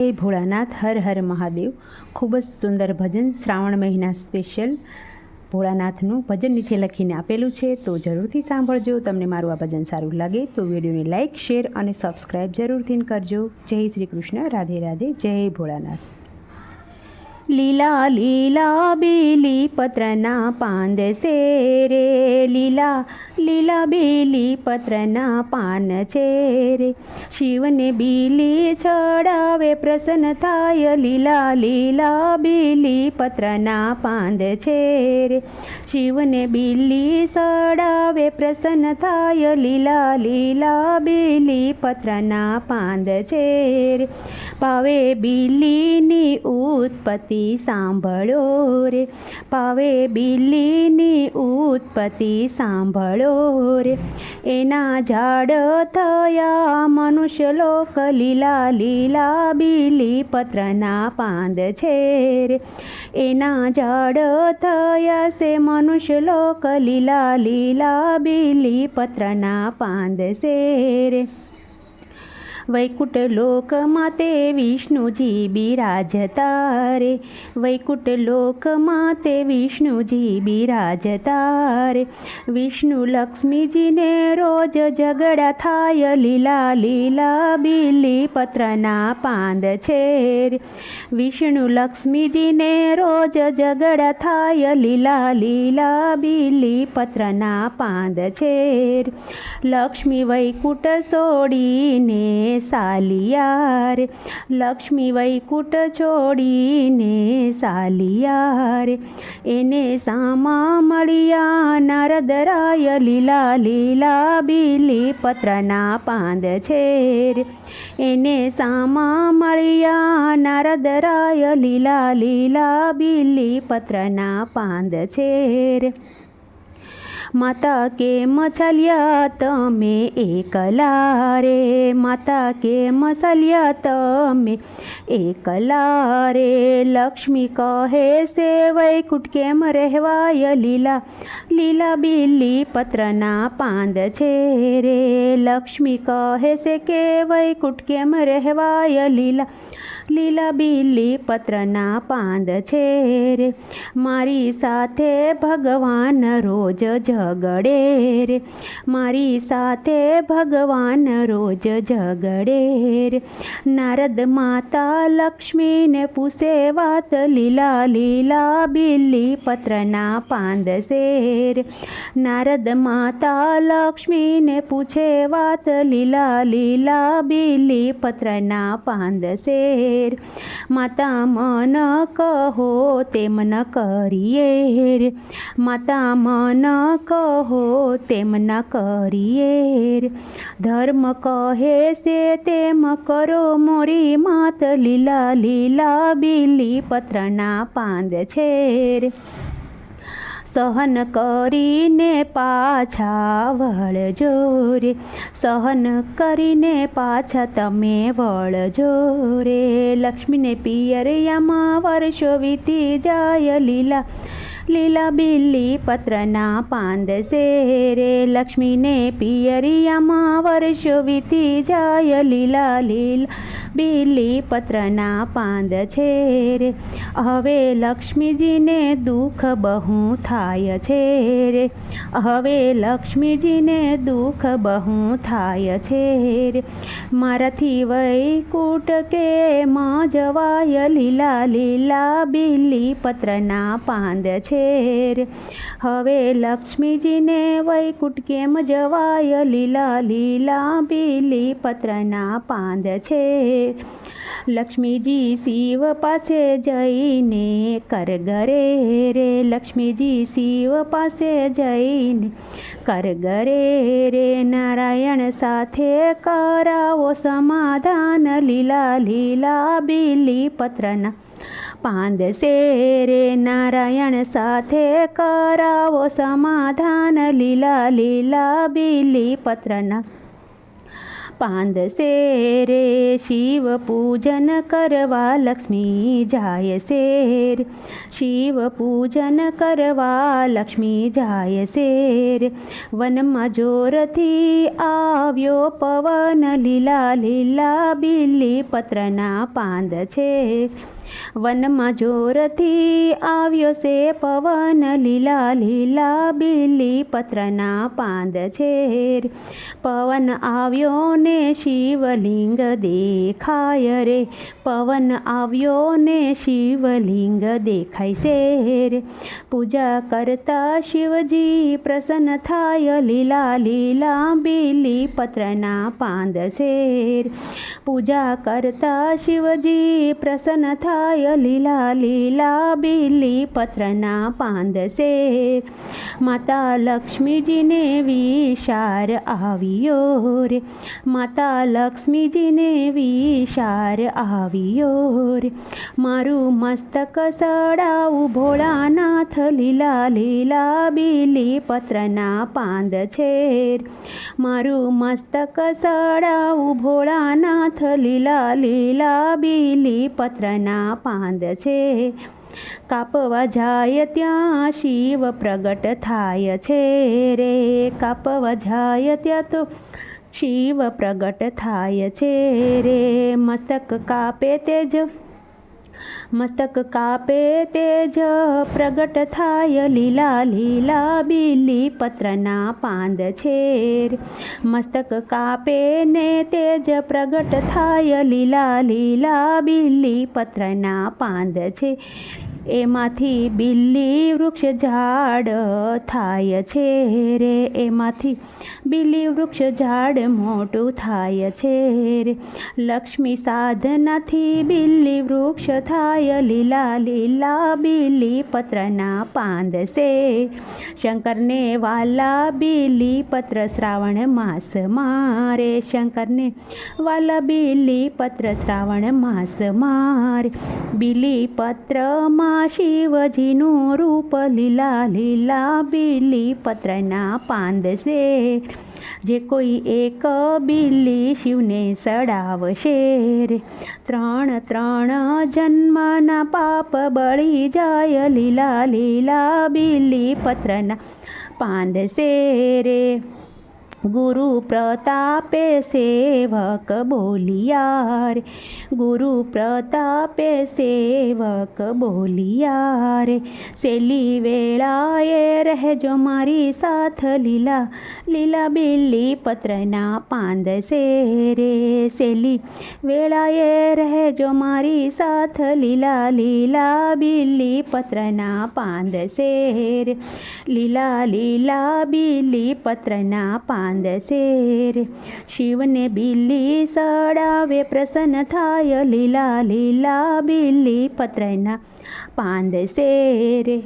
હે ભોળાનાથ, હર હર મહાદેવ. ખૂબ જ સુંદર ભજન શ્રાવણ મહિના સ્પેશિયલ ભોળાનાથનું ભજન નીચે લખીને આપેલું છે, તો જરૂરથી સાંભળજો. તમને મારું આ ભજન સારું લાગે તો વિડીયોને લાઇક, શેર અને સબસ્ક્રાઈબ જરૂરથી કરજો. જય શ્રી કૃષ્ણ, રાધે રાધે, જય ભોળાનાથ. લીલા લીલા બેલી પત્રના પાન છે રે, લીલા લીલા બેલી પત્રના પાન છે રે. શિવને બીલી ચડાવે પ્રસન્ન થાય, લીલા લીલા બેલી પત્રના પાન છે રે. શિવને બીલી ચડાવે પ્રસન્ન થાય, લીલા લીલા બેલી પત્રના પાન છે રે. પાવે બીલીની ઉત્પત્તિ સાંભળો રે, પાવે બીલીની ઉત્પત્તિ સાંભળો રે. એના ઝાડ થયા મનુષ્ય લોક, લીલા લીલા બીલી પત્રના પાન છે રે. એના ઝાડ થયા છે મનુષ્ય લોક, લીલા લીલા બીલી પત્રના પાન છે રે. વૈકુંઠ લોકમાં તે વિષ્ણુજી બિરાજતા રે, વૈકુંઠ લોકમાં તે વિષ્ણુજી બિરાજતા રે. વિષ્ણુ લક્ષ્મીજીને રોજ ઝઘડા થાય, લીલા લીલા બીલી પત્રના પાન છે રે. વિષ્ણુ લક્ષ્મીજીને રોજ ઝઘડા થાય, લીલા લીલા બીલી પત્રના પાન છે રે. લક્ષ્મી વૈકુંઠ છોડીને સાલિયા રે, લક્ષ્મી વૈકુંઠ છોડીને સાલિયા રે. એને સામા મળ્યા નારદરાય, લીલા લીલા બીલી પત્રના પાન છે રે. એને સામા મળ્યા નારદરાય, લીલા લીલા બીલી પત્રના પાન છે રે. માતા કેમ ચાલ્યા તમે એકલા રે, માતા કેમ ચાલ્યા તમે એકલા રે. લક્ષ્મી કહે છે વૈકુંઠ કેમ રહેવાય, લીલા લીલા બીલી પત્રના પાન છે રે. લક્ષ્મી કહે છે કે વૈકુંઠ કેમ રહેવાય, લીલા લીલા બીલી પત્રના પાન છે રે. મારી સાથે ભગવાન રોજ ઝઘડે રે, મારી સાથે ભગવાન રોજ ઝઘડે રે. નારદ માતા લક્ષ્મીને પૂછે વાત, લીલા લીલા બીલી પત્રના પાન છે રે. નારદ માતા લક્ષ્મીને પૂછે વાત, લીલા લીલા બીલી પત્રના પાન છે રે. માતા મન કહો તેમ ન કરીએ રે, માતા મન કહો તેમ ન કરીએ રે. ધર્મ કહે છે તેમ કરો મોરી માત, લીલા લીલા બીલી પત્રના પાન છે રે. સહન કરીને પાછા વળજો રે, સહન કરીને પાછા તમે વળજો રે. લક્ષ્મીને પિયરિયામાં વર્ષો વીતી જાય, લીલા લીલા બીલી પત્રના પાન છે રે. લક્ષ્મીને પિયરિયામાં વર્ષો વીતી જાય, લીલા લીલા બીલી પત્રના પાન છે રે. હવે લક્ષ્મીજીને દુઃખ બહુ થાય છે રે, હવે લક્ષ્મીજીને દુઃખ બહુ થાય છે રે. મારાથી વૈકુંઠ કેમ જવાય, લીલા લીલા બીલી પત્રના પાન છે રે. હવે લક્ષ્મીજીને વૈકુંઠ કેમ જવાય, લીલા લીલા બીલી પત્રના પાન છે. લક્ષ્મીજી શિવ પાસે જઈને કરગરે રે, લક્ષ્મીજી શિવ પાસે જઈને કરગરે રે. નારાયણ સાથે કરાવો સમાધાન, લીલા લીલા બીલી પત્રના પાન છે રે. નારાયણ સાથે કરાવો સમાધાન, લીલા લીલા બીલી પત્રના પાંદસે રે શિવ પૂજન કરવા લક્ષ્મી જાય છે રે શિવ પૂજન કરવા લક્ષ્મી જાય છે રે વનમાં જોરથી આવ્યો પવન લીલા લીલા બીલી પત્રના પાંદ છે વનમાં જોરથી આવ્યો છે પવન લીલા લીલા બીલી પત્રના પાંદ છે પવન આવ્યો ને શિવલિંગ દેખાય રે પવન આવ્યો ને શિવલિંગ દેખાય છે રે પૂજા કરતા શિવજી પ્રસન્ન થાય લીલા લીલા બીલી પત્રના પાંદ છે પૂજા કરતા શિવજી પ્રસન્ન થાય લીલા લીલા બીલી પત્રના પાંદ છે માતા લક્ષ્મીજીને વિચાર આવ્યો રે માતા લક્ષ્મીજીને વિચાર આવ્યો રે મારું મસ્તક સડાવું ભોળાનાથ લીલા લીલા બીલી પત્રના પાંદ છે મારું મસ્તક સડાવું ભોળાનાથ લીલા લીલા બીલી પત્રના પાંદ છે કાપવા જાય ત્યાં શિવ પ્રગટ થાય છે રે કાપવા જાય ત્યાં તો શિવ પ્રગટ થાય છે રે મસ્તક કાપે તેજ પ્રગટ થાય લીલા લીલા બીલી પત્રના પાંદ છે મસ્તક કાપે ને તેજ પ્રગટ થાય લીલા લીલા બીલી પત્રના પાંદ છે એમાંથી બીલી વૃક્ષ ઝાડ થાય છે રે એમાંથી બીલી વૃક્ષ ઝાડ મોટું થાય છે રે લક્ષ્મી સાધનાથી બીલી વૃક્ષ થાય લીલા લીલા બીલી પત્રના પાંદ છે શંકરને વાલા બીલી પત્ર શ્રાવણ માસ મારે શંકરને વાલા બીલી પત્ર શ્રાવણ માસ મારે બીલી પત્રમાં શિવજીનું રૂપ લીલા લીલા બીલી પત્રના પાંદ છે જે કોઈ એક બીલી શિવને સડાવશે રે ત્રણ જન્મના પાપ બળી જાય લીલા લીલા બીલી પત્રના પાંદ છે રે ગુરુ પ્રતાપે સેવક બોલિયા રે ગુરુ પ્રતાપે સેવક બોલિયા રે સેલી વેળાએ રહેજો મારી સાથ લીલા લીલા બીલી પત્રના પાંદ છે રે સેલી વેળાએ રહેજો મારી સાથ લીલા લીલા બીલી પત્રના પાંદ છે રે લીલા લીલા બીલી પત્રના પાંદ છે રે શિવને બીલી સડાવે પ્રસન્ન થાય લીલા લીલા બીલી પત્રના પાંદ છે રે